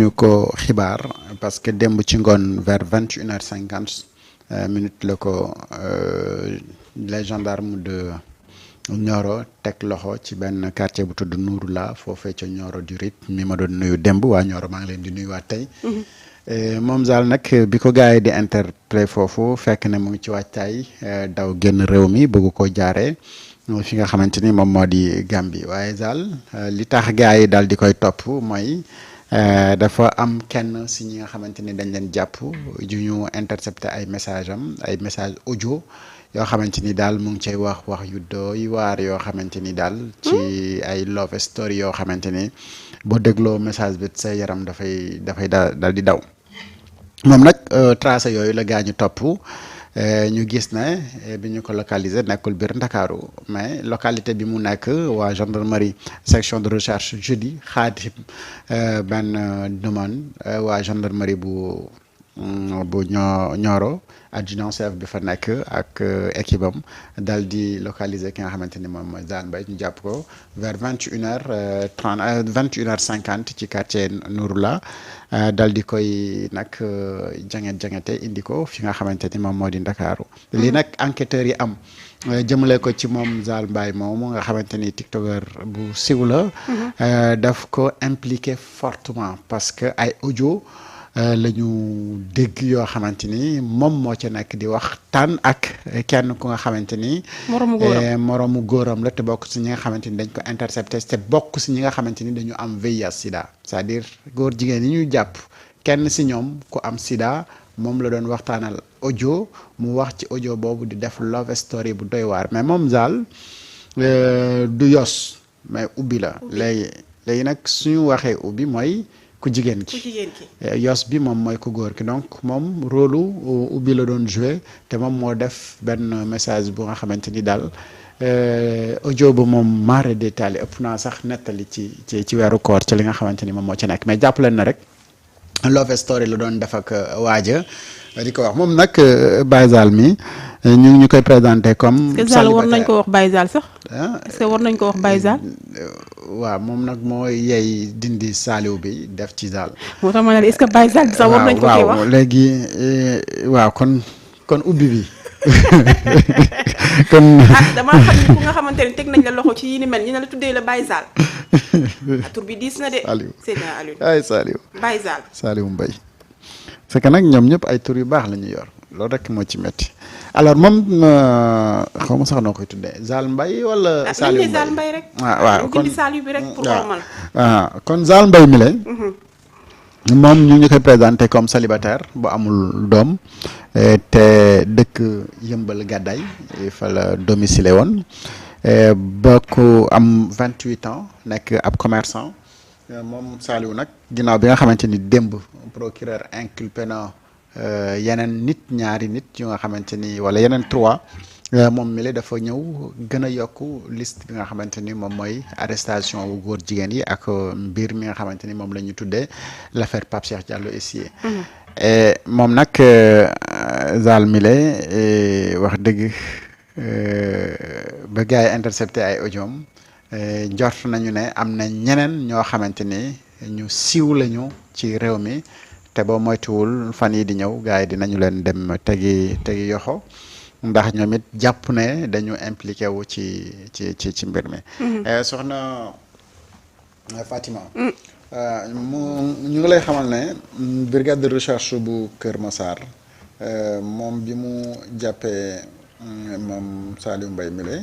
ñu ko xibaar parce que démb ci ngoon vers 21h50 minutes la ko les gendarmes de Nioro teg loxo ci benn quartier bu tudd Nouroula foofee ca Nioro du Rip mi ma doon nuyu démb waa Nioro maa ngi leen di nuyuwaat tey. moom Zal nag bi ko gars yi di interpellé foofu fekk ne mu ngi ci waajtaay daw génn réew mi bëgg ko jaaree fi nga xamante ni moom moo di Gambie waaye Zal li tax gars yi daal di koy topp mooy dafa am kenn si ñi nga xamante ni dañ leen jàpp ju ñu intercepté ay message am ay message audio yoo xamante ni daal mu ngi cay wax yu doy waar yoo xamante ni daal ci ay love story yoo xamante ni boo dégloo message bi sa yaram dafay daal di daw moom nag tracé yooyu la gaa ñu topp ñu gis ne bi ñu ko localiser nekkul biir Ndakaaru mais localité bi mu nekk waa gendarmerie section de recherche jeudi xaatim benn demande waa gendarmerie bu Nioro adjudant chef bi fa nekk ak équipe am dal di localiser ki nga xamante ni moom mooy Zal Mbaye ñu jàpp ko vers 21h30 21h50 ci quartier Nouroula dal di koy nag jangete indi ko fi nga xamante ni moom moo di Ndakaaru lii nag enquêteurs yi am jëmale ko ci moom Zal Mbaye moomu nga xamante ni tiktoker bu siw la daf ko impliqué fortement parce que ay audio la ñu dégg yoo xamante ni moom moo ca nekk di waxtaan ak kenn ku nga xamante ni moroomu góoram la te bokk si ñi nga xamante ni dañ ko intercepté te bokk si ñi nga xamante ni dañu am VIH sida c'est-à-dire góor jigéen yi ñuy jàpp kenn si ñoom ku am sida moom la doon waxtaanal audio mu wax ci audio boobu di def love story bu doy waar mais moom Zal du yos mais ubbi la léegi nag suñu waxee ubbi mooy ku jigéen ki yos bi moom mooy ku góor ki donc moom rôle ubbi la doon joué te moom moo def benn message bu nga xamante ni daal audio ba moom mare détaillé ëpp naa sax nettali ci weeru koor ci li nga xamante ni moom moo ci nekk mais jàpp leen na rek love story la doon def ak waaja di ko wax moom nag Baye Zal mi ñu koy présenté comme. est-ce que Zal war nañ ko wax Baye Zal sax. est-ce que war nañ ko wax Baye Zal. waaw moom nag moo yey dindi Saliou bi def ci Zal. moo tax ma ne est-ce que Baye Zal bi sax war nañ ko koy wax waaw léegi waaw kon ubbi bi. kon damaa xam ni ku nga xamante ne teg nañ la loxo ci yi ni mel ñu ne la tuddee la Baye Zal. tur bi diis na de. Saliou Seydina Aliou ay Saliou. Baye Zal. Saliou Mbaye. c'est que nag ñoom ñëpp ay tur yu baax la ñu yor loolu rek moo ci métti alors moom xaw ma sax noo koy tuddee Zal Mbaye wala. Saliou Mbaye Zal Mbaye rek. waaw kon Saliou bi rek pour normal. kon Zal Mbaye mi la. moom ñu ngi koy présenté comme célibataire bu amul doom te dëkk Yëmbal Gàddaay fa la domicile woon ba ko am 28 ans nekk ab commerçant. moom Saliou nag ginnaaw bi nga xamante ni démb procureur inculpé na yeneen ñaari nit yu nga xamante ni wala yeneen 3 moom mi la dafa ñëw gën a yokk liste bi nga xamante ni moom mooy arrestation wu góor jigéen yi ak mbir mi nga xamante ni moom la ñu tuddee l'affaire Pape Cheikh Diallo Essier moom nag Zal mi la wax dëgg ba gars yi intercepté ay audiom njort nañu ne am na ñeneen ñoo xamante ni ñu siiw lañu ci réew mi te boo moytuwul fan yi di ñëw gars yi dinañu leen dem tegi yoxo ndax ñoom it jàpp ne dañu impliqué wu ci mbir mi. soxna Fatima. ñu ngi lay xamal ne brigade de recherche bu Kër Massar moom bi mu jàppee moom Saliou Mbaye Mile.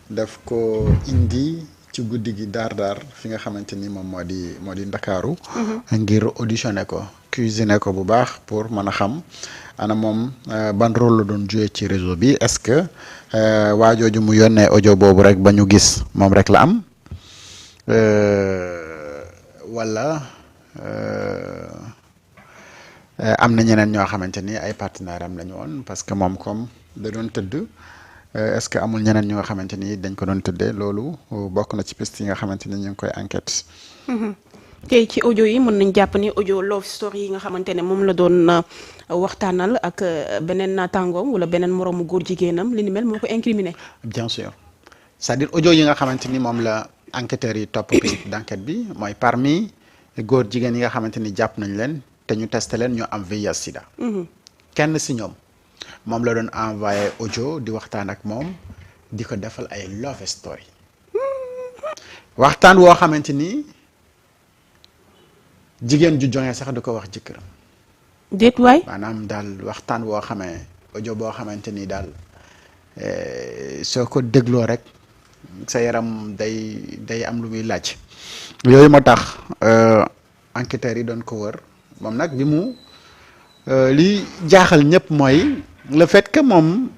daf ko indi ci guddi gi daar fi nga xamante ni moom moo di Ndakaaru ngir auditionné ko cuisiner ko bu baax pour mën a xam ana moom ban rôle la doon joué ci réseau bi est-ce que waajooju mu yónnee audio boobu rek ba ñu gis moom rek la am wala am na ñeneen ñoo xamante ni ay partenaires am la ñu woon parce que moom comme da doon tëdd est-ce que amul ñeneen ñoo xamante ni dañ ko doon tëddee loolu bokk na ci piste yi nga xamante ni ñu ngi koy enquête. tey ci audio yi mën nañ jàpp ni audio love story yi nga xamante ne moom la doon waxtaanal ak beneen naataangoom wala beneen moroomu góor jigéenam li ni mel moo ko incriminé. bien sûr c'est-à-dire audio yi nga xamante ni moom la enquêteurs yi topp piste d'enquête bi mooy parmi góor jigéen yi nga xamante ni jàpp nañ leen te ñu testé leen ñu am VIH sida. kenn si ñoom moom la doon envoyé audio di waxtaan ak moom di ko defal ay love story waxtaan woo xamante ni jigéen ju joŋee sax du ko wax jëkkëram. déet waay. maanaam daal waxtaan woo xamee audio boo xamante ni daal soo ko dégloo rek sa yaram day am lu muy laaj. yooyu moo tax enquêteurs yi doon ko wër moom nag bi mu li jaaxal ñëpp mooy le fait que moom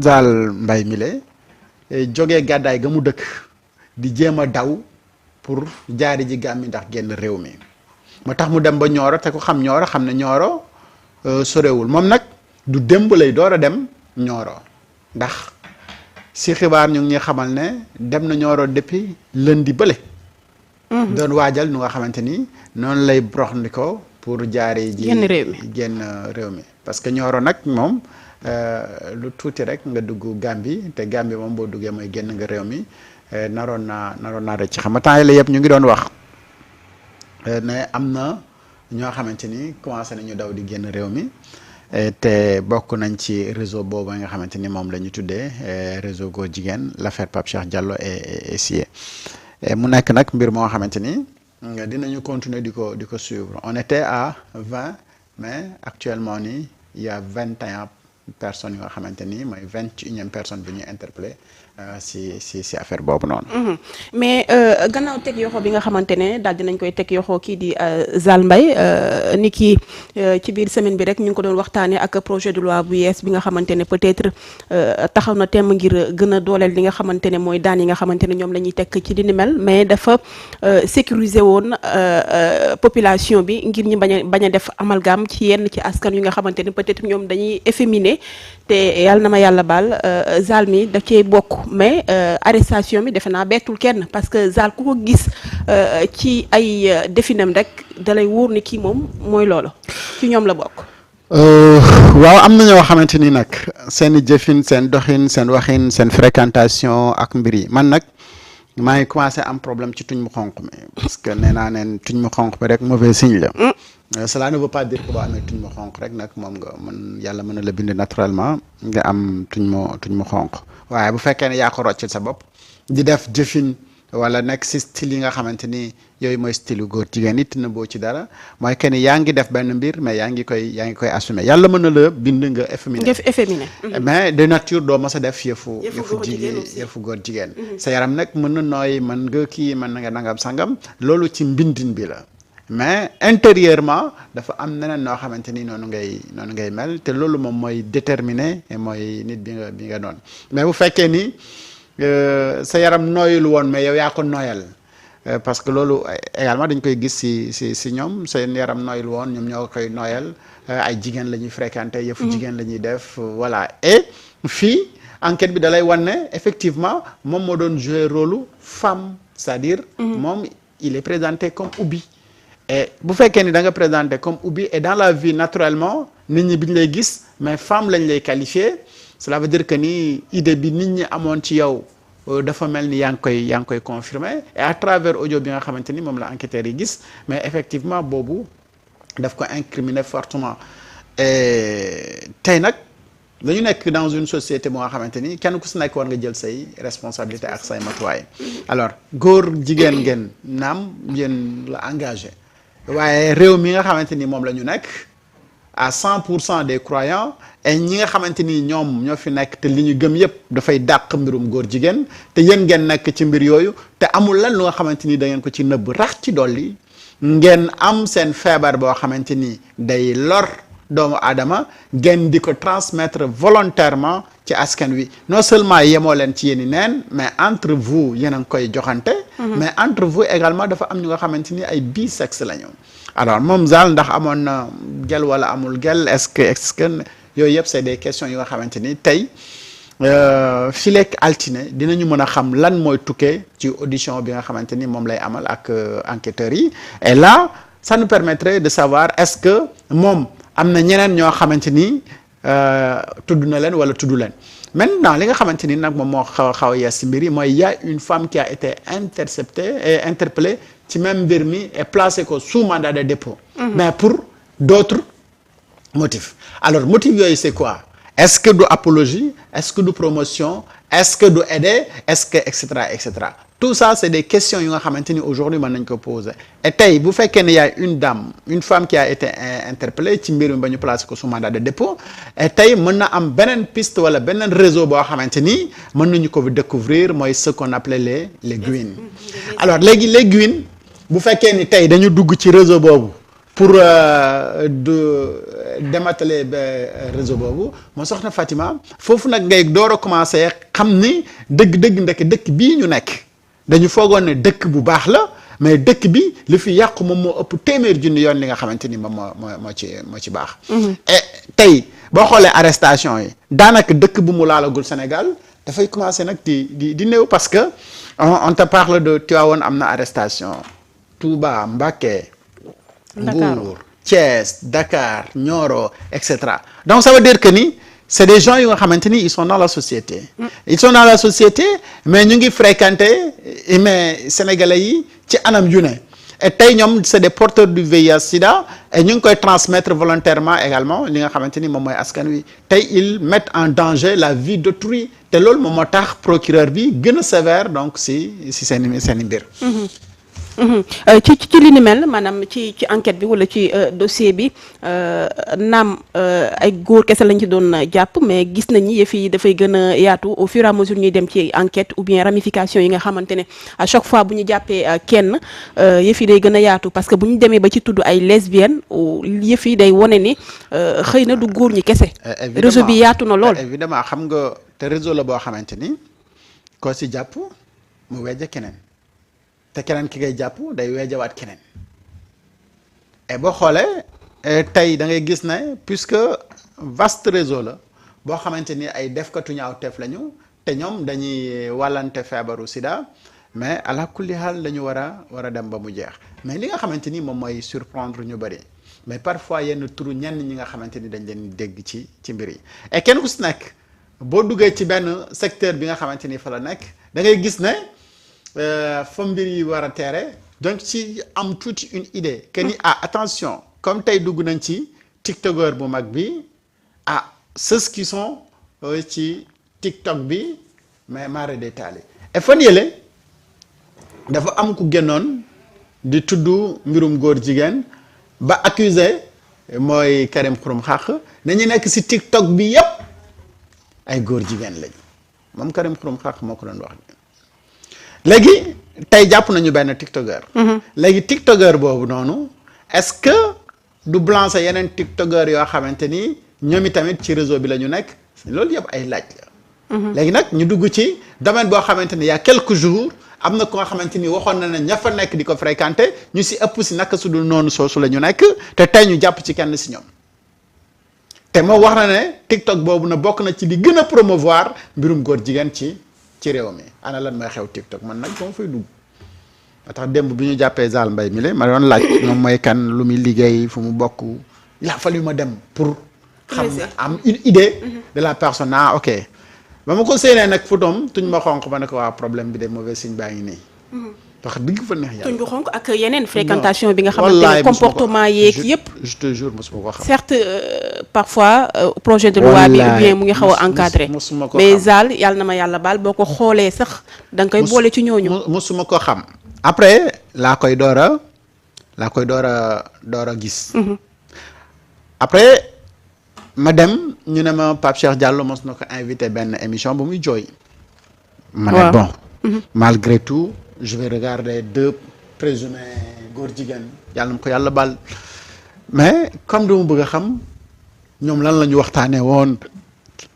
Zale Mbaye mile jógee gàddaay ga mu dëkk di jéem a daw pour jaari ji Gàmbi ndax génn réew mi moo tax mu dem ba Nioro te ku xam Nioro xam ne Nioro sorewul moom nag du démb lay door a dem Nioro ndax si xibaar ñu ngi ñuy xamal ne dem na Nioro depuis lundi bële. doon waajal nu nga xamante ni noonu lay brox ni ko pour jaari ji génn réew mi parce que Nioro nag moom lu tuuti rek nga dugg Gàmbi te Gàmbi moom boo duggee mooy génn nga réew mi naroon naa rek ci xam nga temps yi la yëpp ñu ngi doon wax ne am na ñoo xamante ni commencé nañu daw di génn réew mi te bokk nañ ci réseau boobu nga xamante ni moom la ñu tuddee réseau góor jigéen l'affaire Pape Cheikh Diallo et Sié mu nekk nag mbir moo xamante ni dinañu continuer di ko suivre on était à 20 mais actuellement nii il y a 21 personnes yoo xamante ni mooy 21e personne bi ñu interpellé si affaire boobu noonu. mais gannaaw teg yoxo bi nga xamante ne daal dinañ koy teg yoxo kii di Zale Mbaye ni kii ci biir semaine bi rek ñu ngi ko doon waxtaanee ak projet de loi bu yees bi nga xamante ne peut-être taxaw na temm ngir gën a dooleel li nga xamante ne mooy daan yi nga xamante ne ñoom la ñuy teg ci li ni mel mais dafa sécuriser woon population bi ngir ñu bañ a def amalgame ci yenn ci askan yu nga xamante ne peut-être ñoom dañuy efféminé te yàlla na ma yàlla baal Zale mi da cee bokk. mais arrestation bi defe naa bettul kenn parce que Zale ku ko gis ci ay definam rek dalay wóor ni kii moom mooy loolu ci ñoom la bokk. waaw am na ñoo xamante ni nag seen i jëfin seen doxin seen waxin seen fréquentation ak mbir yi man nag maa ngi commencé am problème ci tuñ mu xonq mi parce que nee naa neen tuñ mu xonq mi rek mauvais signe la. cela ne veut pas dire que boo amee tuñ mu xonq rek nag moom nga mën yàlla mën na la bind naturellement nga am tuñ mu xonq waaye bu fekkee ne yaa ko roccil sa bopp di def jëfin wala nekk si style yi nga xamante ni yooyu mooy style góor jigéen it na boo ci dara mooy que ni yaa ngi def benn mbir mais yaa ngi koy assumer yàlla mën na la bind nga efféminé mais de nature doo mës a def yëfu góor jigéen sa yaram nag mën na nooy mën nga kii mën na nga nangam sangam loolu ci mbindin bi la mais intérieurement dafa am neneen noo xamante ni noonu ngay mel te loolu moom mooy déterminer mooy nit bi nga doon mais bu fekkee ni sa yaram nooyul woon mais yow yaa ko nooyal parce que loolu également dañ koy gis si ñoom seen yaram nooyul woon ñoom ñoo koy nooyal ay jigéen la ñuy fréquenter yëfu jigéen la ñuy def voilà et fii enquête bi dalay wan ne effectivement moom moo doon jouer rôle femme c'est-à-dire moom il est présenté comme ubbi et bu fekkee ni da nga présenté comme ubbi et dans la vie naturellement nit ñi bi ñu lay gis mais femme lañ lay qualifier cela veut dire que ni idée bi nit ñi amoon ci yow dafa mel ni yaa ngi koy confirmer et à travers audio bi nga xamante ni moom la enquêteurs yi gis mais effectivement boobu daf ko incriminer fortement et tey nag dañu nekk dans une société moo xamante ni kenn ku si nekk war nga jël say responsabilité ak say matuwaay alors góor jigéen ngeen naam yéen la engagé waaye réew mi nga xamante ni moom la ñu nekk à 100% des croyants et ñi nga xamante ni ñoom ñoo fi nekk te li ñu gëm yépp dafay dàq mbirum góor jigéen te yéen ngeen nekk ci mbir yooyu te amul lan lu nga xamante ni da ngeen ko ci nëbb rax ci dolli ngeen am seen feebar boo xamante ni day lor doomu aadama ngeen di ko transmettre volontairement ci askan wi non seulement yemoo leen ci yéen i neen mais entre vous yéen a ngi koy joxante mais entre vous également dafa am ñu nga xamante ni ay bisexe la ñu alors moom Zale ndax amoon na gel wala amul gel est-ce que yooyu yëpp c'est des questions yu nga xamante ni tey fileek altine dinañu mën a xam lan mooy tukkee ci audition bi nga xamante ni moom lay amal ak enquêteurs yi et là ça nous permettrait de savoir est-ce que moom am na ñeneen ñoo xamante ni tudd na leen wala tudd leen maintenant li nga xamante ni nag moom moo xaw a yees si mbir yi mooy y a une femme qui a été interceptée et interpellée ci même mbir mi et placer ko sous mandat de dépôt. mais pour d'autres motifs alors motifs yooyu c'est quoi est-ce que du apologie est-ce que du promotion est-ce que du aider est-ce que et cetera tout ça c'est des questions yu nga xamante ni aujourd'hui mën nañ ko poser et tey bu fekkee ne y a une femme qui a été interpellée ci mbir mi ba ñu placer ko sous mandat de dépôt et tey mën na am beneen piste wala beneen réseau boo xamante ni mën nañu ko découvrir mooy ce qu'on appelait les guines alors léegi les guines bu fekkee ni tey dañu dugg ci réseau boobu pour démanteler réseau boobu moo soxna Fatima foofu nag ngay door a commencer xam ni dëgg-dëgg ndekk dëkk bii ñu nekk dañu foogoon ne dëkk bu baax la mais dëkk bi li fi yàqu moom moo ëpp téeméer junni yoon li nga xamante ni moom moo ci baax. et tey boo xoolee arrestation yi daanaka dëkk bu mu laalagul Sénégal dafay commencer nag di néew parce que on te parle de Tivaouane am na arrestation Touba Mbacké Mbour Thiès Dakar Nioro et cetera donc ça veut dire que ni c'est des gens yu nga xamante ni ils sont dans la société. ils sont dans la société mais ñu ngi fréquenter mais sénégalais yi ci anam yu ne et tey ñoom c'est des porteurs du VIH sida et ñu ngi koy transmettre volontairement également li nga xamante ni moom mooy askan wi tey ils mettent en danger la vie d'autrui te loolu moom moo tax procureur bi gën a sévère donc si seen mbir. ci li ni mel maanaam ci enquête bi wala ci dossier bi naam ay góor kese lañ ci doon jàpp mais gis nañ ni yëf yi dafay gën a yaatu au fur et à mesure ñuy dem ci enquête ou bien ramification yi nga xamante ne à chaque fois bu ñu jàppee kenn yëf yi day gën a yaatu parce que bu ñu demee ba ci tudd ay lesbiennes yëf yi day wone ni xëy na du góor ñi kese. réseau bi yaatu na lool. évidemment xam nga te réseau la boo xamante ni koo si jàpp mu wejje keneen. te keneen ki ngay jàpp day weejawaat keneen et boo xoolee tey da ngay gis ne puisque vaste réseau la boo xamante ni ay defkatu ñaawteef lañu te ñoom dañuy wàllante feebaru sida mais ala kulli haal la ñu war a dem ba mu jeex mais li nga xamante ni moom mooy surprendre ñu bëri mais parfois yenn turu ñenn ñi nga xamante ni dañ leen dégg ci mbir yi et kenn ku si nekk boo duggee ci benn secteur bi nga xamante ni fa la nekk da ngay gis ne. fa mbir yi war a teere donc ci am tuuti une idée que ni attention comme tey dugg nañ ci tiktokeur bu mag bi ceux qui sont ci tiktok bi mais mara détaillé et fan yële dafa am ku génnoon di tudd mbirum góor jigéen ba accusé mooy Karim Xurum Xaq nañu nekk ci tiktok bi yépp ay góor jigéen lañu moom Karim Xurum Xaq moo ko doon wax léegi tey jàpp nañu benn tiktokeur. léegi tiktokeur boobu noonu est-ce que du blancher yeneen tiktokeur yoo xamante ni ñoom itamit ci réseau bi la ñu nekk loolu yëpp ay laaj la. léegi nag ñu dugg ci domaine boo xamante ni y a quelques jours am na ko nga xamante ni waxoon na ne ña fa nekk di ko fréquenter ñu si ëpp si naka su dul noonu soosu la ñu nekk te tey ñu jàpp ci kenn si ñoom te moo wax na ne tiktok boobu na bokk na ci li gën a promouvoir mbirum góor jigéen ci réew mi ana lan mooy xew TikTok man nag ba ma fay dugg ba tax démb bi ñu jàppee Zal Mbaye mi la ma doon laaj moom mooy kan lu muy liggéey fu mu bokk il a fallu ma dem pour xam am une idée de la personne ok ba ma ko séenee nag photom tuñ ma xonq ma ne ko waa problème bi de mauvais signe baa ngi nii wax dëgg fa neex yàlla tuñ bu xonq ak yeneen fréquentation bi nga xamante ne comportement yeeg yëpp je te jure mosuma ko xam certes parfois projet de loi bi ou bien mu ngi xaw a encadré mais Zal yàlla na ma yàlla baal boo ko xoolee sax da nga koy boole ci ñooñu mosuma ko xam après laa koy door a gis après ma dem ñu ne ma Pape Cheikh Diallo mos na ko invité benn émission bu muy jooy ma ne bon malgré tout je vais regarder deux présumés góor jigéen yàlla na ko yàlla baal mais comme dama bëgg a xam ñoom lan la ñu waxtaanee woon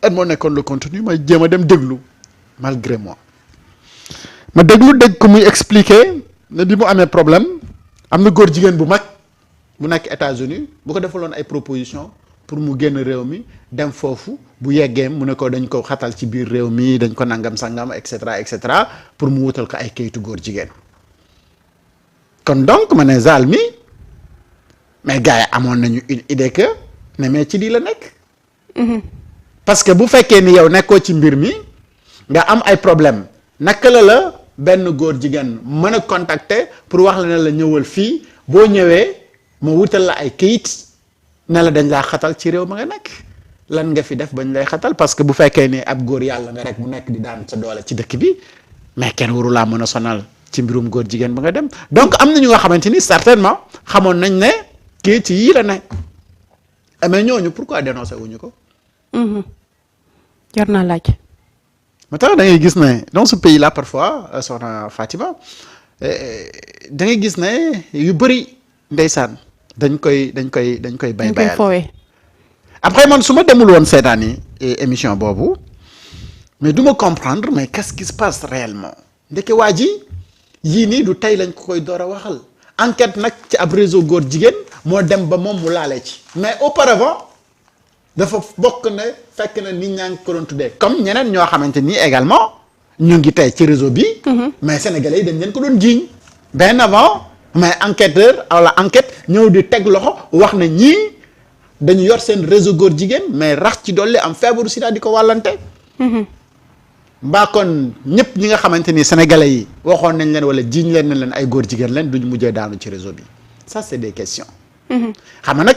lan moo nekkoon le contenu ma jéem a dem déglu malgré moi ma dégg ko muy expliquer ne bi mu amee problème am na góor jigéen bu mag bu nekk États-Unis bu ko defaloon ay proposition pour mu génn réew mi dem foofu bu yeggee mu ne ko dañ ko xatal ci biir réew mi dañ ko nangam sangam et cetera pour mu wutal ko ay kayitu góor jigéen kon donc ma ne Zal mi mais gars yi amoon nañu une idée que ne mais ci lii la nekk. parce que bu fekkee ni yow nekkoo ci mbir mi nga am ay problème naka la benn góor jigéen mën a contacter pour wax la ne la ñëwal fii boo ñëwee ma wutal la ay kayit ne la dañ laa xatal ci réew ma nga nekk lan nga fi def bañ lay xatal parce que bu fekkee ne ab góor yàlla nga rek mu nekk di daan sa doole ci dëkk bi mais kenn waru laa mën a sonal ci mbirum góor jigéen ba nga dem donc am na ñu nga xamante ni certainement xamoon nañ ne kii ci yii la ne mais ñooñu pourquoi dénoncé wuñu ko. jar naa laaj. moo tax da ngay gis ne dans ce pays là parfois soxna Fatima da ngay gis ne yu bëri ndeysaan dañ koy bay bayal après man su ma demul woon seetaan yi émission boobu mais du ma comprendre mais qu'est-ce qui se passe réellement ndeke waa ji yii nii du tey lañ ko koy door a waxal enquête nag ci ab réseau góor jigéen moo dem ba moom mu laale ci mais auparavant dafa bokk ne fekk na nit ñaa ngi ko doon tuddee comme ñeneen ñoo xamante ni également ñu ngi tey ci réseau bi mais sénégalais yi dañ leen ko doon jiiñ bien avant mais enquêteur wala enquête ñëw di teg loxo wax na ñii dañu yor seen réseau góor jigéen mais rax ci dolli am feebaru sida di ko wàllante mbaa kon ñëpp ñi nga xamante ni sénégalais yi waxoon nañ leen wala jiiñ leen na leen ay góor jigéen leen duñ mujjee daanu ci réseau bi ça c'est des questions xam nga nag